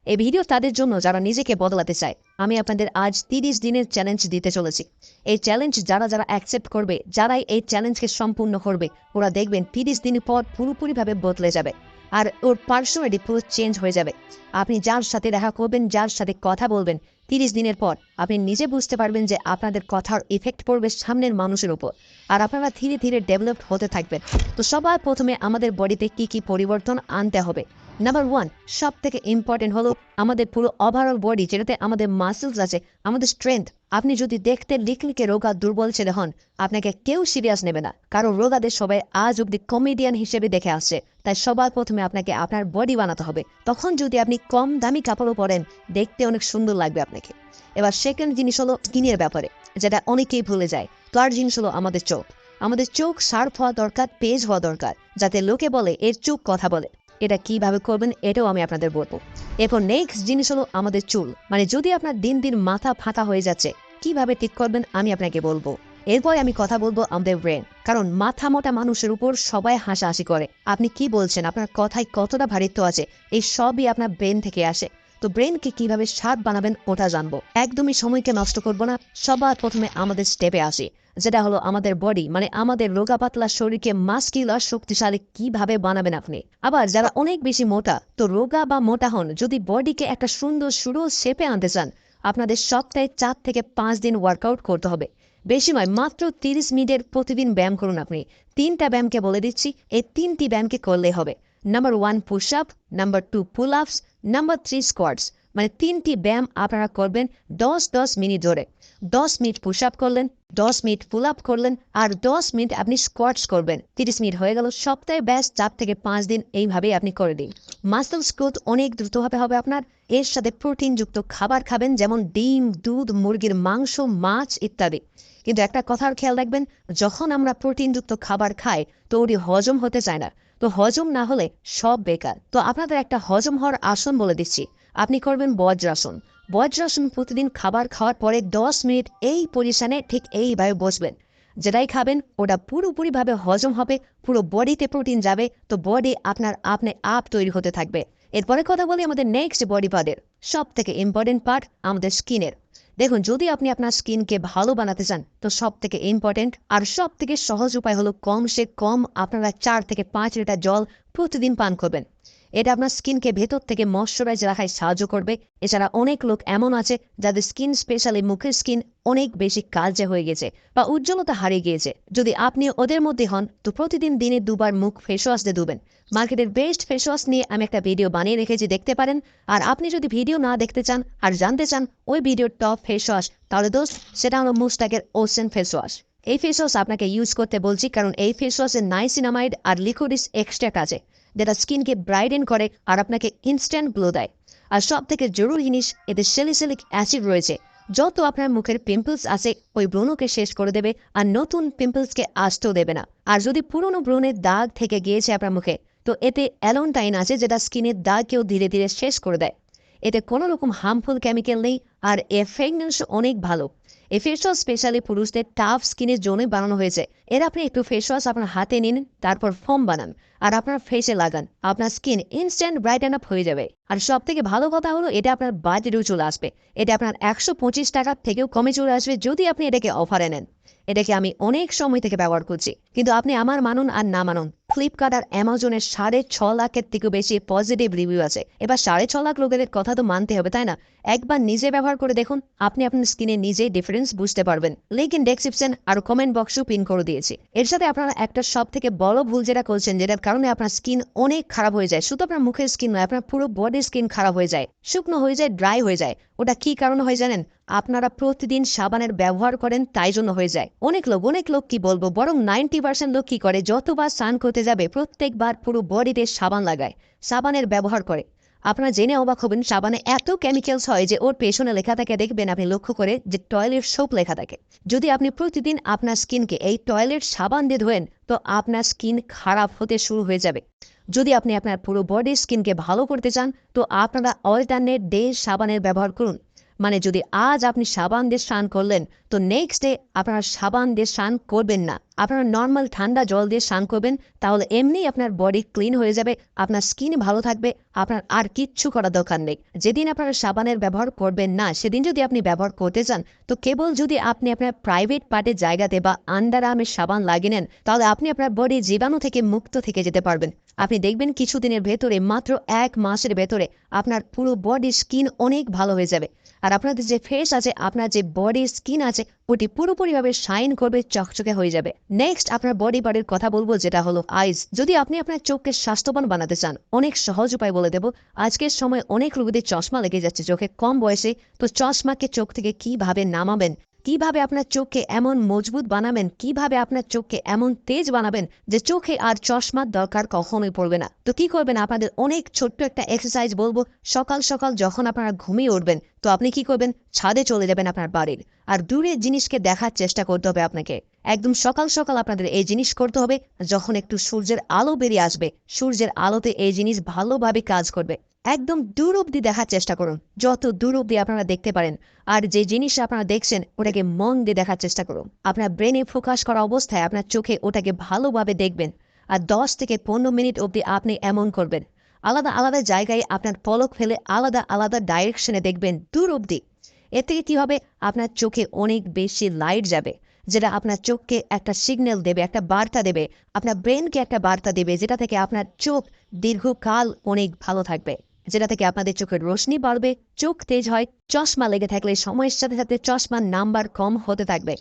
এই ভিডিও তাদের জন্য যারা নিজেকে বদলাতে চায়। আমি আপনাদের আজ 30 দিনের চ্যালেঞ্জ দিতে চলেছি। এই চ্যালেঞ্জ যারা যারা অ্যাকসেপ্ট করবে, যারাই এই চ্যালেঞ্জকে সম্পূর্ণ করবে, ওরা দেখবেন 30 দিন পর পুরোপুরিভাবে বদলে যাবে। আর ওর পার্সোনালিটি পুরো চেঞ্জ হয়ে যাবে। আপনি যার সাথে দেখা করবেন, যার সাথে কথা বলবেন, 30 দিনের পর আপনি নিজে বুঝতে পারবেন যে আপনাদের কথার ইফেক্ট পড়বে সামনের মানুষের উপর। আর আপনারা ধীরে ধীরে ডেভেলপ হতে থাকবেন। তো সবার প্রথমে আমাদের বডিতে কি কি পরিবর্তন আনতে হবে। নাম্বার 1, সব থেকে ইম্পর্টেন্ট হলো আমাদের পুরো ওভারঅল বডি, যেটাতে আমাদের মাসেলস আছে, আমাদের স্ট্রেংথ। আপনি যদি দেখতে লিকলিকে রোগা দুর্বল ছেলে হন, আপনাকে কেউ সিরিয়াস নেবে না, কারণ রোগাদের সবাই আজ অব্দি কমেডিয়ান হিসেবে দেখে আসছে। তাই সবার প্রথমে আপনাকে আপনার বডি বানাতে হবে। তখন যদি আপনি কম দামি কাপড়ও পরেন, দেখতে অনেক সুন্দর লাগবে আপনাকে। এবার সেকেন্ড জিনিস হলো স্কিনের ব্যাপারে, যেটা অনেকেই ভুলে যায়। থার্ড জিনিস হলো আমাদের চোখ। আমাদের চোখ শার্প হওয়া দরকার, তেজ হওয়া দরকার, যাতে লোকে বলে এর চোখ কথা বলে। এটা কিভাবে করবেন এটাও আমি আপনাদের বলবো। এরপর নেক্সট জিনিস হলো আমাদের চুল। মানে যদি আপনার দিন দিন মাথা ফাটা হয়ে যাচ্ছে, কিভাবে ঠিক করবেন আমি আপনাকে বলবো। এরপর আমি কথা বলবো আমাদের ব্রেন, কারণ মাথা মোটা মানুষের উপর সবাই হাসাহাসি করে। আপনি কি বলছেন, আপনার কথায় কতটা ভারিত্ব আছে, এই সবই আপনার ব্রেন থেকে আসে। তো ব্রেনকে কিভাবে শার্প বানাবেন ওটা জানবো। একদমই সময়কে নষ্ট করবো না। সবার প্রথমে আমাদের স্টেপে আসি, যেটা হলো আমাদের বডি, মানে আমাদের রোগা পাতলা শরীরকে মাস্কুলার শক্তিশালী কিভাবে বানাবেন আপনি। আবার যারা অনেক বেশি মোটা, তো রোগা বা মোটা হন, যদি বডিকে একটা সুন্দর সুরো শেপে আনতে চান, আপনাদের সপ্তাহে 4 থেকে 5 দিন ওয়ার্কআউট করতে হবে। বেশি নয়, মাত্র 30 মিনিটের প্রতিদিন ব্যায়াম করুন আপনি। 3টা ব্যায়ামকে বলে দিচ্ছি, এই 3টি ব্যায়ামকে করলে হবে। নাম্বার 1 পুশ আপ, নাম্বার 2 পুল আপস, নাম্বার 3 স্কোয়াটস। মানে 3টি ব্যায়াম আপনারা করবেন 10-10 মিনিট ধরে। 10 মিনিট পুশ আপ করলেন, 10 মিনিট পুল আপ করলেন, আর 10 মিনিট আপনি স্কোয়াটস করবেন। 30 মিনিট হয়ে গেল। সপ্তাহে ব্যাস 4 থেকে 5 দিন এইভাবেই আপনি করে দিন। মাসেলস গ্রোথ অনেক দ্রুতভাবে হবে আপনার। এর সাথে প্রোটিনযুক্ত খাবার খাবেন, যেমন ডিম, দুধ, মুরগির মাংস, মাছ ইত্যাদি। কিন্তু একটা কথার খেয়াল রাখবেন, যখন আমরা প্রোটিনযুক্ত খাবার খাই, তো ওটি হজম হতে চায় না। তো হজম না হলে সব বেকার। তো আপনাদের একটা হজম হওয়ার আসন বলে দিচ্ছি। আপনি করবেন বজ্রাসন। বজ্রাসন প্রতিদিন খাবার খাওয়ার পরে 10 মিনিট এই পজিশনে ঠিক এইভাবে বসবেন। যেটাই খাবেন ওটা পুরোপুরিভাবে হজম হবে, পুরো বডিতে প্রোটিন যাবে, তো বডি আপনার আপনি আপ তৈরি হতে থাকবে। এরপরে কথা বলি আমাদের নেক্সট বডি পার্টের, সব থেকে ইম্পর্টেন্ট পার্ট আমাদের স্কিনের। দেখুন, যদি আপনি আপনার স্কিনকে ভালো বানাতে চান, তো সব থেকে ইম্পর্টেন্ট আর সব থেকে সহজ উপায় হলো কমসে কম আপনারা 4 থেকে 5 লিটার জল প্রতিদিন পান করবেন। এটা আপনার স্কিনকে ভেতর থেকে ময়শ্চারাইজ রাখায় সাহায্য করবে। এছাড়া অনেক লোক এমন আছে যাদের স্কিন, স্পেশালি মুখের স্কিন, অনেক বেশি কালচে হয়ে গেছে বা উজ্জ্বলতা হারিয়ে গিয়েছে। যদি আপনি ওদের মধ্যে হন, তো প্রতিদিন দিনে 2বার মুখ ফেস ওয়াশ দিয়ে ধুবেন। মার্কেটের বেস্ট ফেস ওয়াশ নিয়ে আমি একটা ভিডিও বানিয়ে রেখেছি, দেখতে পারেন। আর আপনি যদি ভিডিও না দেখতে চান আর জানতে চান ওই ভিডিওর টপ ফেস ওয়াশ, তাহলে দোস্ত সেটা হলো মুস্তাকের ওশেন ফেস ওয়াশ। এই ফেস ওয়াশ আপনাকে ইউজ করতে বলছি, কারণ এই ফেস ওয়াশে নাইসিনামাইড আর লিকোডিস এক্সট্রাক্ট আছে, যেটা স্কিনকে ব্রাইটেন করে আর আপনাকে ইনস্ট্যান্ট গ্লো দেয়। আর সব থেকে জরুরি জিনিস, এতে স্যালিসিলিক অ্যাসিড রয়েছে, যত আপনার মুখের পিম্পলস আছে ওই ব্রণকে শেষ করে দেবে আর নতুন পিম্পলসকে আসতেও দেবে না। আর যদি পুরনো ব্রণের দাগ থেকে গিয়েছে আপনার মুখে, তো এতে অ্যালোনটাইন আছে, যেটা স্কিনের দাগকেও ধীরে ধীরে শেষ করে দেয়। এতে কোনো রকম হার্মফুল কেমিক্যাল নেই, আর এর ফ্রেগনেন্স অনেক ভালো। এই ফেস ওয়াশ স্পেশালি পুরুষদের টাফ স্কিনের জন্য বানানো হয়েছে। এর আপনি একটু ফেস ওয়াশ আপনার হাতে নিন, তারপর ফোম বানান আর আপনার ফেসে লাগান, আপনার স্কিন ইনস্ট্যান্ট ব্রাইটেন আপ হয়ে যাবে। আর সব থেকে ভালো কথা হলো, এটা আপনার বাজেটেও চলে আসবে। এটা আপনার 125 টাকার থেকেও কমে চলে আসবে যদি আপনি এটাকে অফারে নেন। এটাকে আমি অনেক সময় থেকে ব্যবহার করছি, কিন্তু আপনি আমার মানুন আর না মানুন, ফ্লিপকার্ট আর অ্যামাজনের 6.5 লাখের থেকেও বেশি পজিটিভ রিভিউ আছে। এবার 6.5 লাখ লোকের কথা তো মানতে হবে, তাই না? একবার নিজে ব্যবহার করে দেখুন, আপনি আপনার স্কিনে নিজেই ডিফারেন্স বুঝতে পারবেন। লিংক ইন ডেসক্রিপশন আর কমেন্ট বক্সও পিন করে দিয়েছি। এর সাথে আপনারা একটা সব থেকে বড় ভুল যেটা করছেন, যেটার কারণে আপনার স্কিন অনেক খারাপ হয়ে যায়, শুধু আপনার মুখের স্কিন নয়, আপনার পুরো বডির স্কিন খারাপ হয়ে যায়, শুকনো হয়ে যায়, ড্রাই হয়ে যায়। ওটা কি কারণে হয় জানেন? আপনারা প্রতিদিন সাবানের ব্যবহার করেন, তাই জন্য হয়ে যায়। অনেক লোক কি বলবো, বরং 90% লোক কি করে, যতবার স্নান করতে যাবে প্রত্যেকবার পুরো বডিতে সাবান লাগায়, সাবানের ব্যবহার করে। আপনারা জেনে অবাক হবেন, সাবানে এত কেমিক্যালস হয় যে ওর পেছনে লেখা থাকে, দেখবেন আপনি লক্ষ্য করে, যে টয়লেট সোপ লেখা থাকে। যদি আপনি প্রতিদিন আপনার স্কিনকে এই টয়লেট সাবান দিয়ে ধোয়েন, তো আপনার স্কিন খারাপ হতে শুরু হয়ে যাবে। যদি আপনি আপনার পুরো বডির স্কিনকে ভালো করতে চান, তো আপনারা অল্টারনেট ডে সাবানের ব্যবহার করুন। মানে যদি আজ আপনি সাবান দিয়ে স্নান করলেন তো নেক্সট ডে আপনারা সাবান দিয়ে স্নান করবেন না, আপনারা নর্মাল ঠান্ডা জল দিয়ে স্নান করবেন। তাহলে এমনি আপনার বডি ক্লিন হয়ে যাবে, আপনার স্কিন ভালো থাকবে, আপনার আর কিচ্ছু করার দরকার নেই। যেদিন আপনারা সাবানের ব্যবহার করবেন না সেদিন যদি আপনি ব্যবহার করতে চান তো কেবল যদি আপনি আপনার প্রাইভেট পার্টের জায়গাতে বা আন্ডার আর্মে সাবান লাগিয়ে নেন তাহলে আপনি আপনার বডি জীবাণু থেকে মুক্ত থেকে যেতে পারবেন। আপনি দেখবেন কিছুদিনের ভেতরে, মাত্র 1 মাসের ভেতরে আপনার পুরো বডি স্কিন অনেক ভালো হয়ে যাবে। আর আপনাদের যে ফেস আছে, আপনার যে বডি স্কিন আছে ওটি পুরোপুরিভাবে শাইন করবে, চকচকে হয়ে যাবে। নেক্সট আপনার বডি পার্টের কথা বলবো যেটা হলো আইজ। যদি আপনি আপনার চোখকে স্বাস্থ্যবান বানাতে চান, অনেক সহজ উপায় বলে দেব। আজকের সময় অনেক রোগীদের চশমা লেগে যাচ্ছে চোখে কম বয়সে, তো চশমাকে চোখ থেকে কিভাবে নামাবেন, কিভাবে আপনার চোখকে এমন মজবুত বানাবেন, কিভাবে আপনার চোখকে এমন তেজ বানাবেন যে চোখে আর চশমার দরকার কখনোই পড়বে না। তো কি করবেন, আপনাদের অনেক ছোট্ট একটা এক্সারসাইজ বলবো। সকাল সকাল যখন আপনারা ঘুমিয়ে উঠবেন তো আপনি কি করবেন, ছাদে চলে যাবেন আপনার বাড়ির, আর দূরের জিনিসকে দেখার চেষ্টা করতে হবে আপনাকে। একদম সকাল সকাল আপনাদের এই জিনিস করতে হবে যখন একটু সূর্যের আলো বেরিয়ে আসবে, সূর্যের আলোতে এই জিনিস ভালোভাবে কাজ করবে। একদম দূর অব্দি দেখার চেষ্টা করুন, যত দূর অব্দি আপনারা দেখতে পারেন। আর যে জিনিস আপনারা দেখছেন ওটাকে মন দিয়ে দেখার চেষ্টা করুন। আপনার ব্রেনে ফোকাস করা অবস্থায় আপনার চোখে ওটাকে ভালোভাবে দেখবেন। আর 10 থেকে 15 মিনিট অব্দি আপনি এমন করবেন। আলাদা আলাদা জায়গায় আপনার পলক ফেলে আলাদা আলাদা ডাইরেকশনে দেখবেন দূর অব্দি। এর থেকে কি হবে, আপনার চোখে অনেক বেশি লাইট যাবে, যেটা আপনার চোখকে একটা সিগন্যাল দেবে, একটা বার্তা দেবে, আপনার ব্রেনকে একটা বার্তা দেবে, যেটা থেকে আপনার চোখ দীর্ঘকাল অনেক ভালো থাকবে, যেটা থেকে আপনাদের চোখের রোশনি বাড়বে, চোখ তেজ হয়। চশমা লেগে থাকলে সময়ের সাথে সাথে চশমার নাম্বার কম হতে থাকবে।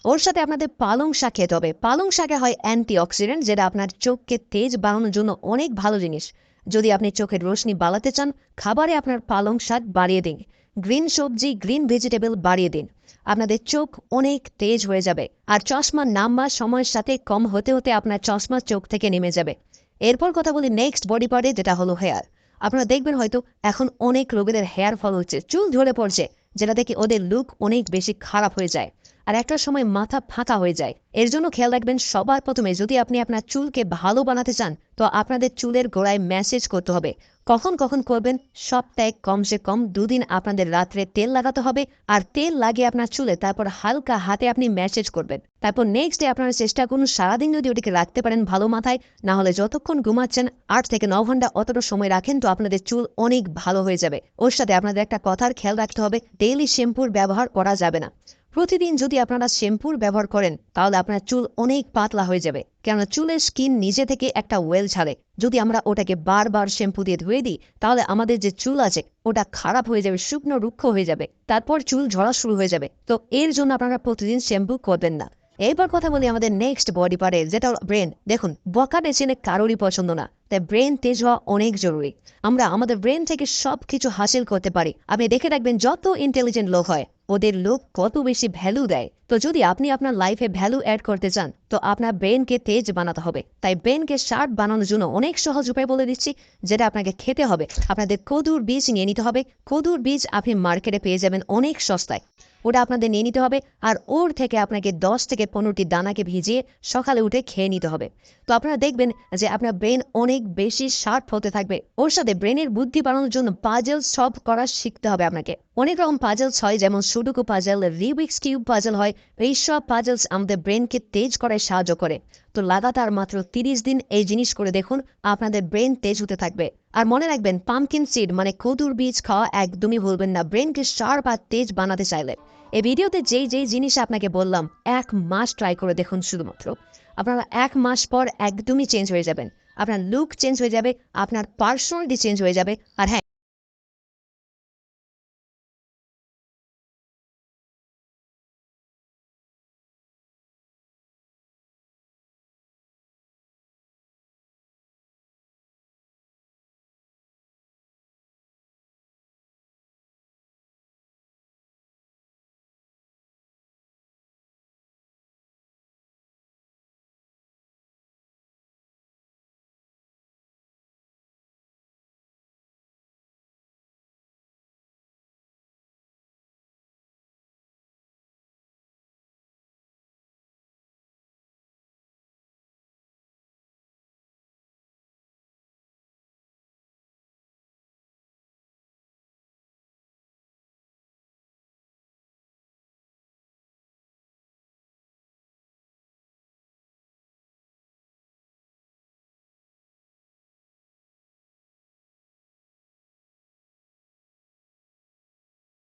ওর সাথে আপনাদের পালং শাক খেতে হবে। পালং শাকে হয় অ্যান্টিঅক্সিডেন্ট, যেটা আপনার চোখকে তেজ বাড়ানোর জন্য অনেক ভালো জিনিস। যদি আপনি চোখের রোশনি বাড়াতে চান, খাবারে আপনার পালং শাক বাড়িয়ে দিন, গ্রিন সবজি, গ্রিন ভেজিটেবল বাড়িয়ে দিন, আপনাদের চোখ অনেক তেজ হয়ে যাবে। আর চশমার নাম্বার সময়ের সাথে কম হতে হতে আপনার চশমা চোখ থেকে নেমে যাবে। এরপর কথা বলি নেক্সট বডি পার্টে, যেটা হলো হেয়ার। আপনারা দেখবেন হয়তো এখন অনেক রোগীদের হেয়ার ফল হচ্ছে, চুল ঝরে পড়ছে, যেটা থেকে ওদের লুক অনেক বেশি খারাপ হয়ে যায়, আর একটা সময় মাথা ফাঁকা হয়ে যায়। এর জন্য খেয়াল রাখবেন, সবার প্রথমে যদি আপনি আপনার চুলকে ভালো বানাতে চান তো আপনাদের চুলের গোড়ায় ম্যাসেজ করতে হবে। কখন কখন করবেন, সপ্তাহে কমসে কম 2 দিন আপনাদের রাত্রে তেল লাগাতে হবে, আর তেল লাগিয়ে আপনার চুলে তারপর হালকা হাতে আপনি ম্যাসেজ করবেন। তারপর নেক্সট ডে আপনারা চেষ্টা করুন সারাদিন যদি ওটিকে রাখতে পারেন ভালো মাথায়, না হলে যতক্ষণ ঘুমাচ্ছেন 8 থেকে 9 ঘন্টা অতটা সময় রাখেন তো আপনাদের চুল অনেক ভালো হয়ে যাবে। ওর সাথে আপনাদের একটা কথার খেয়াল রাখতে হবে, ডেইলি শ্যাম্পুর ব্যবহার করা যাবে না। প্রতিদিন যদি আপনারা শ্যাম্পুর ব্যবহার করেন তাহলে আপনার চুল অনেক পাতলা হয়ে যাবে, কেননা চুলের স্কিন নিজে থেকে একটা ওয়েল ছাড়ে। যদি আমরা ওটাকে বারবার শ্যাম্পু দিয়ে ধুয়ে দিই তাহলে আমাদের যে চুল আছে ওটা খারাপ হয়ে যাবে, শুকনো রুক্ষ হয়ে যাবে, তারপর চুল ঝরা শুরু হয়ে যাবে। তো এর জন্য আপনারা প্রতিদিন শ্যাম্পু করবেন না। এবার কথা বলি আমাদের নেক্সট বডি পার্টে, যেটা ব্রেন। দেখুন, বকা বেচেনে কারোরই পছন্দ না, তাই ব্রেন তেজ হওয়া অনেক জরুরি। আমরা আমাদের ব্রেন থেকে সবকিছু হাসিল করতে পারি। আপনি দেখে রাখবেন যত ইন্টেলিজেন্ট লোক হয় ওদের লোক কত বেশি ভ্যালু দেয়। তো যদি আপনি আপনার লাইফে ভ্যালু অ্যাড করতে চান তো আপনার ব্রেনকে তেজ বানাতে হবে। তাই ব্রেনকে শার্প বানানোর জন্য অনেক সহজ উপায় বলে দিচ্ছি, যেটা আপনাকে খেতে হবে। আপনাদের কদুর বীজ নিয়ে নিতে হবে। কদুর বীজ আপনি মার্কেটে পেয়ে যাবেন অনেক সস্তায়, ওটা আপনাদের নিয়ে নিতে হবে। আর ওর থেকে আপনাকে 10 থেকে 15টি দানাকে ভিজিয়ে সকালে উঠে খেয়ে নিতে হবে। তো আপনারা দেখবেন যে আপনার ব্রেন অনেক বেশি শার্প হতে থাকবে। ওর সাথে ব্রেনের বুদ্ধি বাড়ানোর জন্য পাজল সলভ করা শিখতে হবে আপনাকে। অনেক রকম পাজলস হয়, যেমন সুডুকু পাজল, রিবিক্স কিউব পাজল হয়। এই সব পাজলস আমাদের ব্রেনকে তেজ করায় সাহায্য করে। তো লাগাতার মাত্র 30 দিন এই জিনিস করে দেখুন, আপনাদের ব্রেন তেজ হতে থাকবে। আর মনে রাখবেন, পামকিন সিড মানে কদুর বীজ খাওয়া একদমই ভুলবেন না ব্রেনকে শার্প আর তেজ বানাতে চাইলে। এই ভিডিওতে যেই যেই জিনিস আপনাকে বললাম 1 মাস ট্রাই করে দেখুন শুধুমাত্র। আপনারা 1 মাস পর একদমই চেঞ্জ হয়ে যাবেন, আপনার লুক চেঞ্জ হয়ে যাবে, আপনার পার্সোনালিটি চেঞ্জ হয়ে যাবে। আর হ্যাঁ,